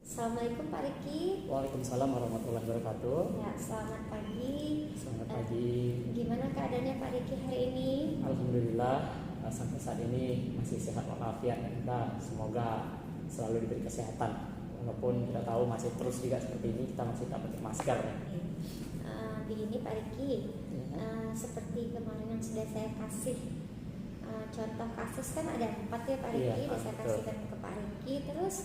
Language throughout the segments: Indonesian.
Assalamualaikum Pak Riki. Waalaikumsalam warahmatullahi wabarakatuh. Ya, selamat pagi. Selamat pagi. Gimana keadaannya Pak Riki hari ini? Alhamdulillah sampai saat ini masih sehat walafiat ya. Kita semoga selalu diberi kesehatan. Walaupun kita tahu masih terus juga seperti ini, kita masih tak pakai masker. Begini Pak Riki, seperti kemarin yang sudah saya kasih contoh kasus, kan ada 4 ya Pak Riki, Iya, saya betul. kasihkan ke Pak Riki. Terus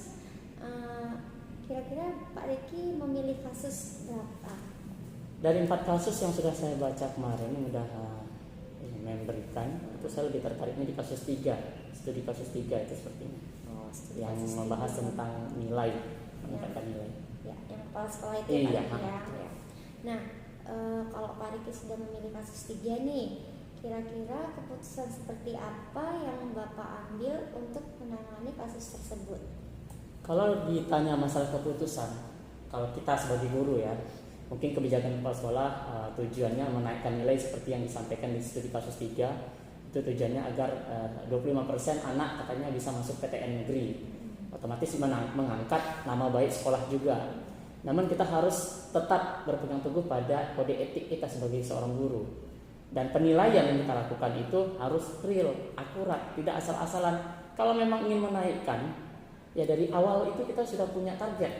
kira-kira Pak Riki memilih kasus berapa? Dari 4 kasus yang sudah saya baca kemarin yang sudah memberikan, itu saya lebih tertariknya di kasus 3. Studi kasus 3 itu sepertinya. Studi Yang kasus membahas 3. tentang nilai, meningkatkan nilai. Ya, yang kepala sekolah itu Iya, Pak Riki ya. Nah, kalau Pak Riki sudah memilih kasus 3 nih, kira-kira keputusan seperti apa yang Bapak ambil untuk menangani kasus tersebut? Kalau ditanya masalah keputusan, kalau kita sebagai guru ya, mungkin kebijakan kepala sekolah tujuannya menaikkan nilai seperti yang disampaikan di studi kasus 3. Itu tujuannya agar 25% anak katanya bisa masuk PTN negeri. Otomatis mengangkat nama baik sekolah juga. Namun kita harus tetap berpegang teguh pada kode etik kita sebagai seorang guru. Dan penilaian yang kita lakukan itu harus real, akurat, tidak asal-asalan. Kalau memang ingin menaikkan, ya dari awal itu kita sudah punya target.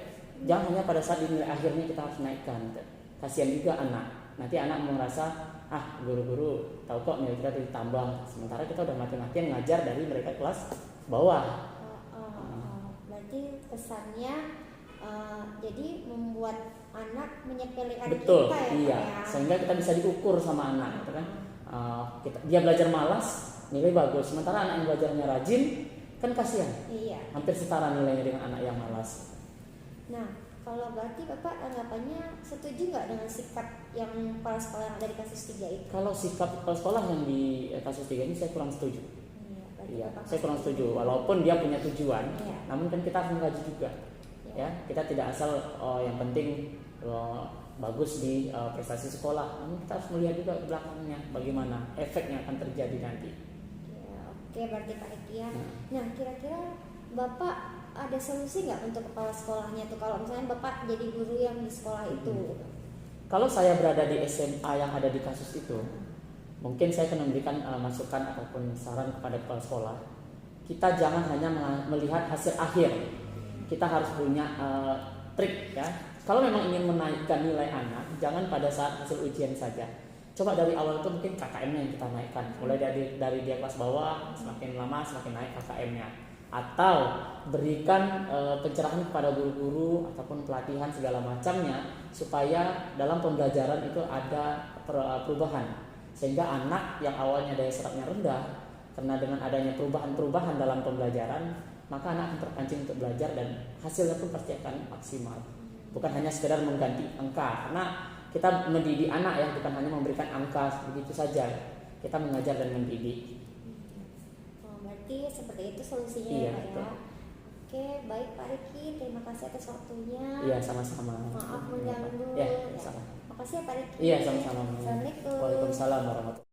Jangan hanya pada saat di nilai akhirnya kita harus naikkan. Kasihan juga anak. Nanti anak merasa, guru-guru tahu kok nilai kita ditambah. Sementara kita udah mati-matian ngajar dari mereka kelas bawah. Berarti kesannya jadi membuat anak menyepelekan Betul, kita ya, iya. Pak ya? Sehingga kita bisa diukur sama anak, gitu kan? Dia belajar malas, nilai bagus. Sementara anak yang belajarnya rajin, kan kasihan. Iya. Hampir setara nilainya dengan anak yang malas. Nah, kalau berarti Bapak anggapannya setuju nggak dengan sikap yang kepala sekolah yang ada di kasus 3 itu? Kalau sikap kepala sekolah yang di kasus 3 ini saya kurang setuju. Iya, saya kurang setuju. Walaupun dia punya tujuan, namun kan kita harus mengkaji juga. Ya, kita tidak asal yang penting bagus di prestasi sekolah. Namun kita harus melihat juga belakangnya bagaimana efeknya akan terjadi nanti. Ya, oke, berarti Pak Riki ya. Nah, kira-kira Bapak ada solusi nggak untuk kepala sekolahnya tuh kalau misalnya Bapak jadi guru yang di sekolah itu? Kalau saya berada di SMA yang ada di kasus itu, mungkin saya akan memberikan masukan ataupun saran kepada kepala sekolah. Kita jangan hanya melihat hasil akhir. Kita harus punya trik ya. Kalau memang ingin menaikkan nilai anak, jangan pada saat hasil ujian saja. Coba dari awal itu mungkin KKM-nya yang kita naikkan. Mulai dari dia kelas bawah, semakin lama semakin naik KKM-nya. Atau berikan pencerahan kepada guru-guru ataupun pelatihan segala macamnya supaya dalam pembelajaran itu ada perubahan. Sehingga anak yang awalnya daya serapnya rendah, karena dengan adanya perubahan-perubahan dalam pembelajaran, maka anak akan terpancing untuk belajar dan hasilnya pun pasti akan maksimal. Bukan hanya sekedar mengganti angka, karena kita mendidik anak ya, bukan hanya memberikan angka begitu saja. Kita mengajar dan mendidik. Berarti seperti itu solusinya Iya, ya Pak betul. ya. Oke, baik Pak Riki, terima kasih atas waktunya. Iya, sama-sama. Maaf mengganggu. Ya, sama. Makasih ya Pak Riki. Iya, sama-sama. Assalamualaikum. Waalaikumsalam warahmatullahi wabarakatuh.